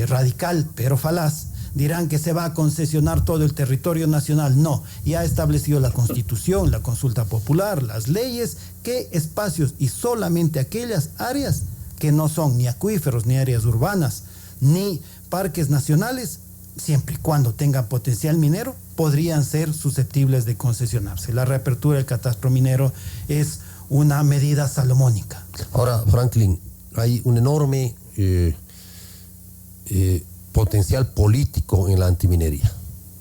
radical pero falaz, dirán que se va a concesionar todo el territorio nacional. No, ya ha establecido la Constitución, la consulta popular, las leyes, qué espacios y solamente aquellas áreas que no son ni acuíferos, ni áreas urbanas, ni parques nacionales, siempre y cuando tengan potencial minero, podrían ser susceptibles de concesionarse. La reapertura del catastro minero es una medida salomónica. Ahora, Franklin, hay un enorme potencial político en la antiminería.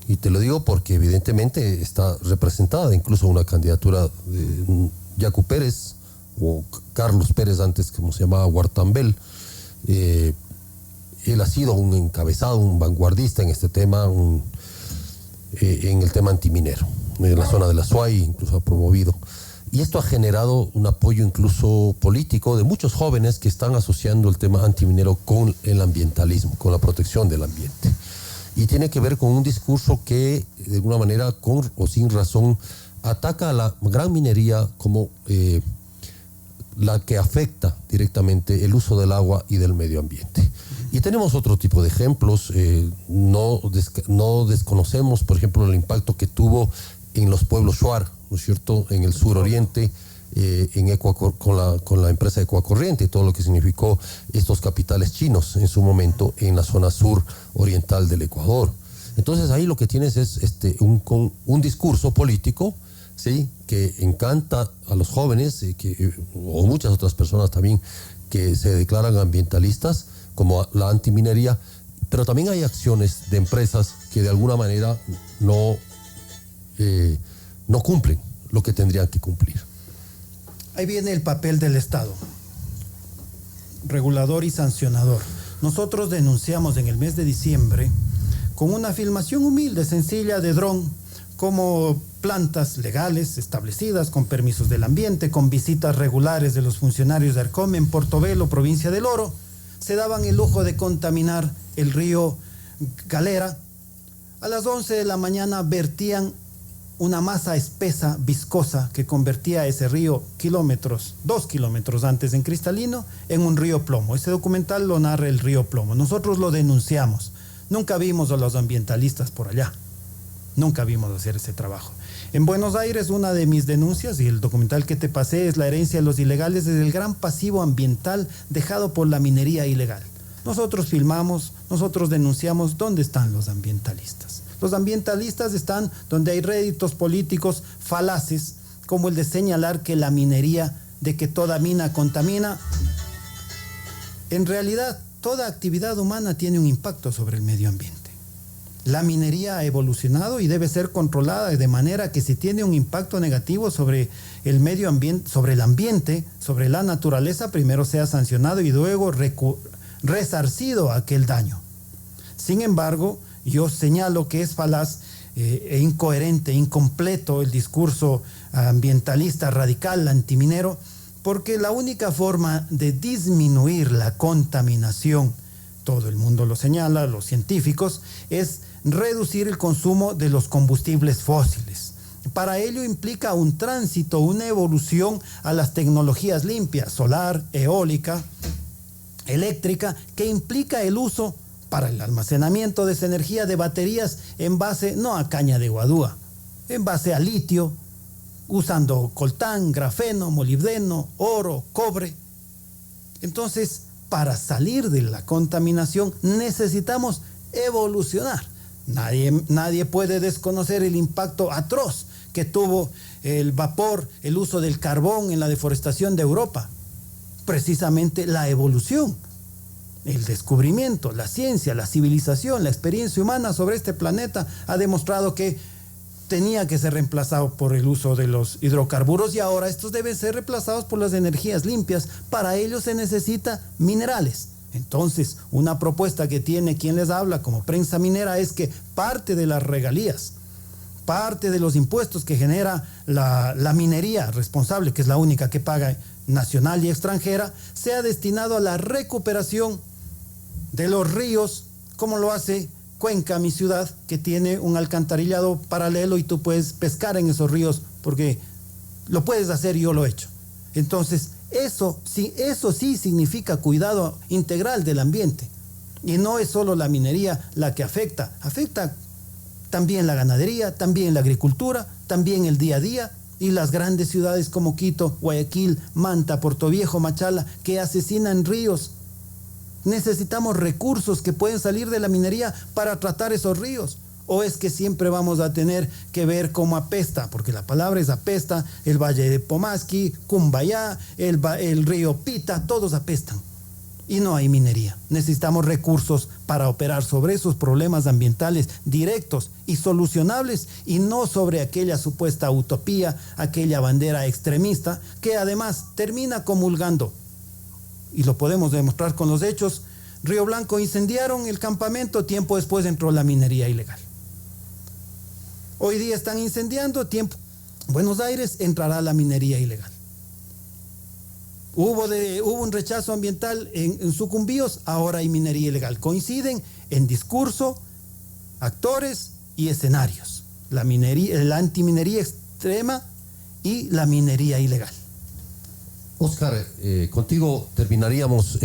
Y te lo digo porque evidentemente está representada incluso una candidatura de Yacu Pérez o Carlos Pérez, antes como se llamaba Guartambel. Él ha sido un encabezado, un vanguardista en este tema, en el tema antiminero. En la zona de la SUAY incluso ha promovido. Y esto ha generado un apoyo incluso político de muchos jóvenes que están asociando el tema antiminero con el ambientalismo, con la protección del ambiente. Y tiene que ver con un discurso que, de alguna manera, con o sin razón, ataca a la gran minería como la que afecta directamente el uso del agua y del medio ambiente. Y tenemos otro tipo de ejemplos. No desconocemos, por ejemplo, el impacto que tuvo en los pueblos Shuar, ¿no es cierto?, en el suroriente, con la empresa Ecuacorriente y todo lo que significó estos capitales chinos en su momento en la zona sur oriental del Ecuador. Entonces ahí lo que tienes es un discurso político, ¿sí?, que encanta a los jóvenes o muchas otras personas también que se declaran ambientalistas, como la antiminería, pero también hay acciones de empresas que de alguna manera no cumplen lo que tendrían que cumplir. Ahí viene el papel del Estado, regulador y sancionador. Nosotros denunciamos en el mes de diciembre, con una filmación humilde, sencilla, de dron, como plantas legales establecidas con permisos del ambiente, con visitas regulares de los funcionarios de ARCOM en Portobelo, provincia del Oro, se daban el lujo de contaminar el río Galera. A las 11 de la mañana vertían una masa espesa, viscosa, que convertía ese río 2 kilómetros antes en cristalino, en un río plomo. Ese documental lo narra el río Plomo. Nosotros lo denunciamos. Nunca vimos a los ambientalistas por allá. Nunca vimos hacer ese trabajo. En Buenos Aires, una de mis denuncias, y el documental que te pasé, es la herencia de los ilegales, es el gran pasivo ambiental dejado por la minería ilegal. Nosotros filmamos, nosotros denunciamos. ¿Dónde están los ambientalistas? Los ambientalistas están donde hay réditos políticos falaces, como el de señalar que la minería de que toda mina contamina. En realidad, toda actividad humana tiene un impacto sobre el medio ambiente. La minería ha evolucionado y debe ser controlada de manera que si tiene un impacto negativo sobre el medio ambiente, sobre el ambiente, sobre la naturaleza, primero sea sancionado y luego resarcido aquel daño. Sin embargo, yo señalo que es falaz e incoherente, incompleto el discurso ambientalista radical antiminero, porque la única forma de disminuir la contaminación, todo el mundo lo señala, los científicos, es reducir el consumo de los combustibles fósiles. Para ello implica un tránsito, una evolución a las tecnologías limpias, solar, eólica, eléctrica, que implica el uso para el almacenamiento de esa energía de baterías en base no a caña de guadúa, en base a litio, usando coltán, grafeno, molibdeno, oro, cobre. Entonces, para salir de la contaminación necesitamos evolucionar. Nadie puede desconocer el impacto atroz que tuvo el vapor, el uso del carbón en la deforestación de Europa. Precisamente la evolución, el descubrimiento, la ciencia, la civilización, la experiencia humana sobre este planeta ha demostrado que tenía que ser reemplazado por el uso de los hidrocarburos y ahora estos deben ser reemplazados por las energías limpias. Para ello se necesita minerales. Entonces, una propuesta que tiene quien les habla como prensa minera es que parte de las regalías, parte de los impuestos que genera la minería responsable, que es la única que paga nacional y extranjera, sea destinado a la recuperación de los ríos, como lo hace Cuenca, mi ciudad, que tiene un alcantarillado paralelo y tú puedes pescar en esos ríos porque lo puedes hacer y yo lo he hecho. Entonces, eso sí significa cuidado integral del ambiente. Y no es solo la minería la que afecta también la ganadería, también la agricultura, también el día a día y las grandes ciudades como Quito, Guayaquil, Manta, Portoviejo, Machala, que asesinan ríos. Necesitamos recursos que pueden salir de la minería para tratar esos ríos. ¿O es que siempre vamos a tener que ver cómo apesta? Porque la palabra es apesta, el Valle de Pomasqui, Cumbayá, el río Pita, todos apestan. Y no hay minería. Necesitamos recursos para operar sobre esos problemas ambientales directos y solucionables y no sobre aquella supuesta utopía, aquella bandera extremista que además termina comulgando. Y lo podemos demostrar con los hechos. Río Blanco incendiaron el campamento, tiempo después entró la minería ilegal. Hoy día están incendiando, Buenos Aires entrará la minería ilegal. Hubo un rechazo ambiental en Sucumbíos, ahora hay minería ilegal. Coinciden en discurso, actores y escenarios. La antiminería extrema y la minería ilegal. Oscar, contigo terminaríamos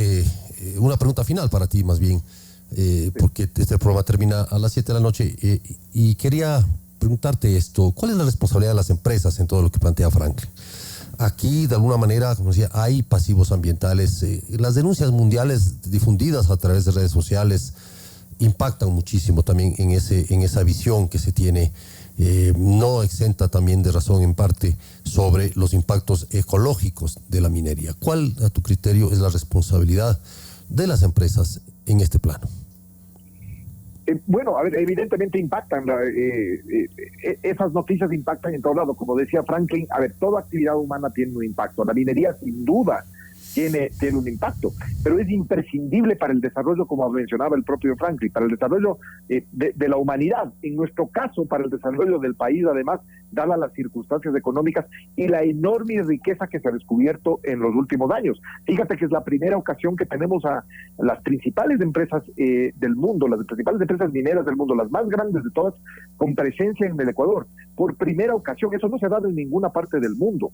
una pregunta final para ti más bien, porque este programa termina a las 7 de la noche y quería preguntarte esto: ¿cuál es la responsabilidad de las empresas en todo lo que plantea Franklin? Aquí, de alguna manera, como decía, hay pasivos ambientales. Las denuncias mundiales difundidas a través de redes sociales impactan muchísimo también en esa visión que se tiene, no exenta también de razón en parte sobre los impactos ecológicos de la minería. ¿Cuál, a tu criterio, es la responsabilidad de las empresas en este plano? Bueno, a ver, evidentemente impactan, esas noticias impactan en todo lado. Como decía Franklin, a ver, toda actividad humana tiene un impacto. La minería sin duda tiene un impacto, pero es imprescindible para el desarrollo, como mencionaba el propio Franklin, para el desarrollo de la humanidad, en nuestro caso para el desarrollo del país, además, dadas las circunstancias económicas y la enorme riqueza que se ha descubierto en los últimos años. Fíjate que es la primera ocasión que tenemos a las principales empresas del mundo, las principales empresas mineras del mundo, las más grandes de todas, con presencia en el Ecuador. Por primera ocasión, eso no se da en ninguna parte del mundo.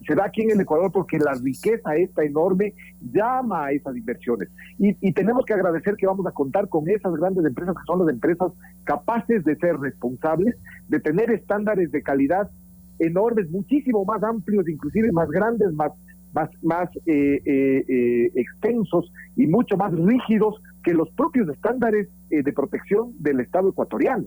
Se da aquí en el Ecuador porque la riqueza esta enorme llama a esas inversiones. Y tenemos que agradecer que vamos a contar con esas grandes empresas, que son las empresas capaces de ser responsables, de tener estándares de calidad enormes, muchísimo más amplios, inclusive más grandes, más extensos y mucho más rígidos que los propios estándares de protección del Estado ecuatoriano.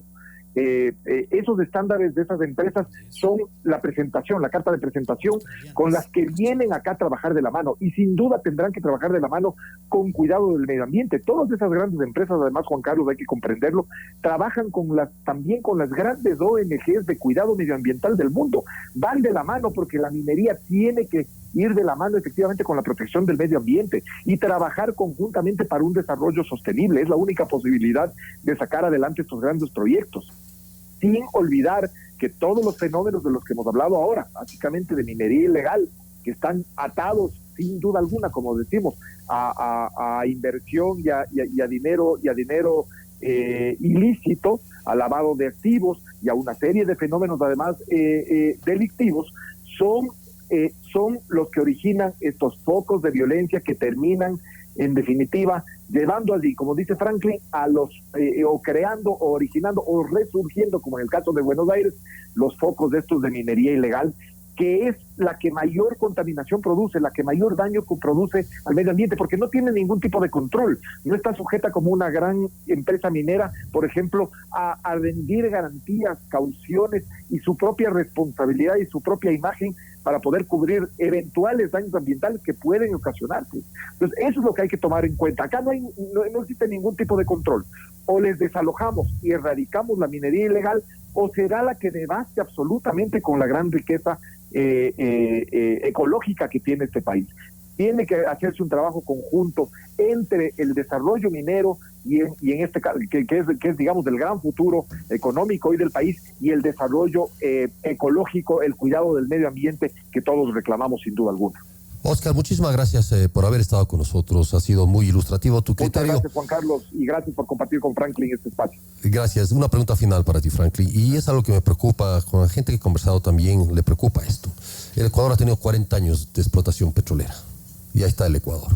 esos estándares de esas empresas son la presentación, la carta de presentación con las que vienen acá a trabajar de la mano, y sin duda tendrán que trabajar de la mano con cuidado del medio ambiente. Todas esas grandes empresas, además, Juan Carlos, hay que comprenderlo, trabajan también con las grandes ONGs de cuidado medioambiental del mundo, van de la mano, porque la minería tiene que ir de la mano efectivamente con la protección del medio ambiente y trabajar conjuntamente para un desarrollo sostenible. Es la única posibilidad de sacar adelante estos grandes proyectos, sin olvidar que todos los fenómenos de los que hemos hablado ahora, básicamente de minería ilegal, que están atados sin duda alguna, como decimos, a inversión y a dinero ilícito, a lavado de activos y a una serie de fenómenos además delictivos, son los que originan estos focos de violencia que terminan, en definitiva, llevando allí, como dice Franklin, a los, o creando, o originando, o resurgiendo, como en el caso de Buenos Aires, los focos de estos de minería ilegal, que es la que mayor contaminación produce, la que mayor daño produce al medio ambiente, porque no tiene ningún tipo de control, no está sujeta como una gran empresa minera, por ejemplo, a rendir garantías, cauciones y su propia responsabilidad y su propia imagen para poder cubrir eventuales daños ambientales que pueden ocasionarse. Entonces, eso es lo que hay que tomar en cuenta. Acá no existe ningún tipo de control. O les desalojamos y erradicamos la minería ilegal, o será la que devaste absolutamente con la gran riqueza ecológica que tiene este país. Tiene que hacerse un trabajo conjunto entre el desarrollo minero y en este caso, que es digamos el gran futuro económico hoy del país, y el desarrollo ecológico, el cuidado del medio ambiente que todos reclamamos sin duda alguna. Oscar, muchísimas gracias por haber estado con nosotros. Ha sido muy ilustrativo tu criterio. Muchas gracias, Juan Carlos, y gracias por compartir con Franklin este espacio. Gracias. Una pregunta final para ti, Franklin, y es algo que me preocupa, con la gente que he conversado también le preocupa esto. El Ecuador ha tenido 40 años de explotación petrolera, y ahí está el Ecuador.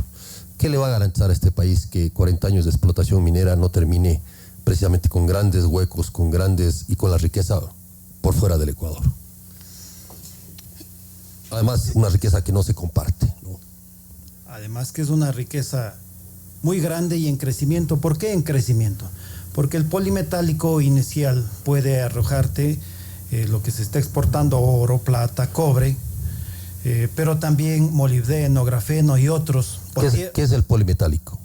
¿Qué le va a garantizar a este país que 40 años de explotación minera no termine precisamente con grandes huecos, con la riqueza por fuera del Ecuador? Además, una riqueza que no se comparte, ¿no? Además que es una riqueza muy grande y en crecimiento. ¿Por qué en crecimiento? Porque el polimetálico inicial puede arrojarte lo que se está exportando: oro, plata, cobre, pero también molibdeno, grafeno y otros. ¿Qué es el polimetálico?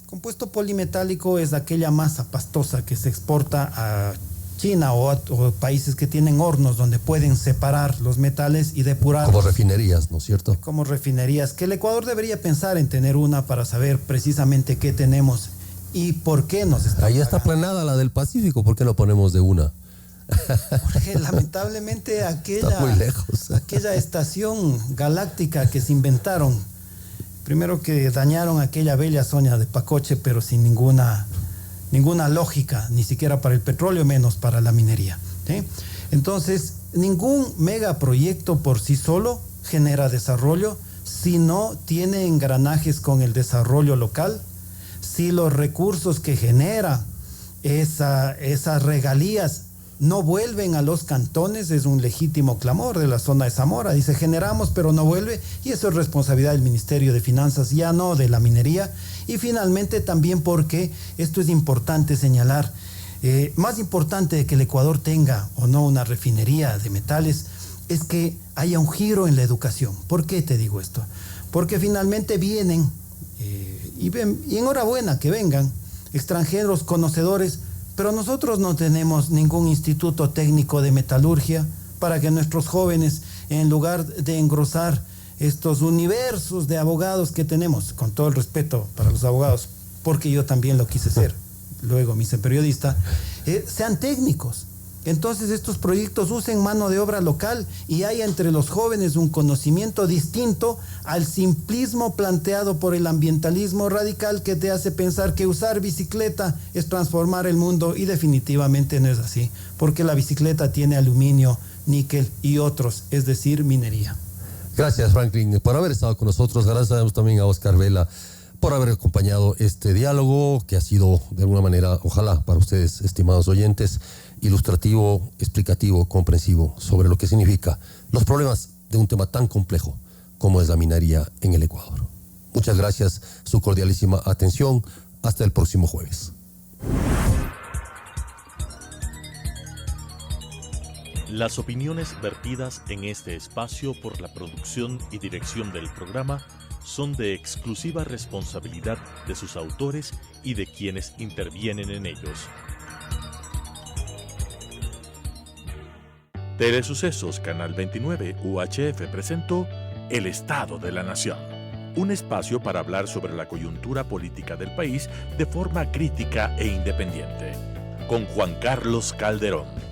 Compuesto polimetálico es aquella masa pastosa que se exporta a China o países que tienen hornos donde pueden separar los metales y depurarlos. Como refinerías, ¿no es cierto? Como refinerías, que el Ecuador debería pensar en tener una para saber precisamente qué tenemos y por qué nos está Ahí está planada la del Pacífico, ¿por qué no ponemos de una? Porque lamentablemente está muy lejos. aquella estación galáctica que se inventaron, primero que dañaron aquella bella zona de Pacoche, pero sin ninguna lógica, ni siquiera para el petróleo, menos para la minería, ¿sí? Entonces, ningún megaproyecto por sí solo genera desarrollo si no tiene engranajes con el desarrollo local, si los recursos que genera esas regalías no vuelven a los cantones. Es un legítimo clamor de la zona de Zamora. Dice, generamos pero no vuelve, y eso es responsabilidad del Ministerio de Finanzas, ya no de la minería. Y finalmente también porque, esto es importante señalar, más importante de que el Ecuador tenga o no una refinería de metales, es que haya un giro en la educación. ¿Por qué te digo esto? Porque finalmente vienen, y enhorabuena que vengan, extranjeros conocedores, pero nosotros no tenemos ningún instituto técnico de metalurgia para que nuestros jóvenes, en lugar de engrosar estos universos de abogados que tenemos, con todo el respeto para los abogados, porque yo también lo quise ser, luego me hice periodista, sean técnicos. Entonces estos proyectos usen mano de obra local y haya entre los jóvenes un conocimiento distinto al simplismo planteado por el ambientalismo radical, que te hace pensar que usar bicicleta es transformar el mundo, y definitivamente no es así, porque la bicicleta tiene aluminio, níquel y otros, es decir, minería. Gracias, Franklin, por haber estado con nosotros. Gracias también a Oscar Vela por haber acompañado este diálogo, que ha sido de alguna manera, ojalá para ustedes, estimados oyentes, ilustrativo, explicativo, comprensivo sobre lo que significa los problemas de un tema tan complejo como es la minería en el Ecuador. Muchas gracias, su cordialísima atención. Hasta el próximo jueves. Las opiniones vertidas en este espacio por la producción y dirección del programa son de exclusiva responsabilidad de sus autores y de quienes intervienen en ellos. Telesucesos Canal 29 UHF presentó El Estado de la Nación, un espacio para hablar sobre la coyuntura política del país de forma crítica e independiente, con Juan Carlos Calderón.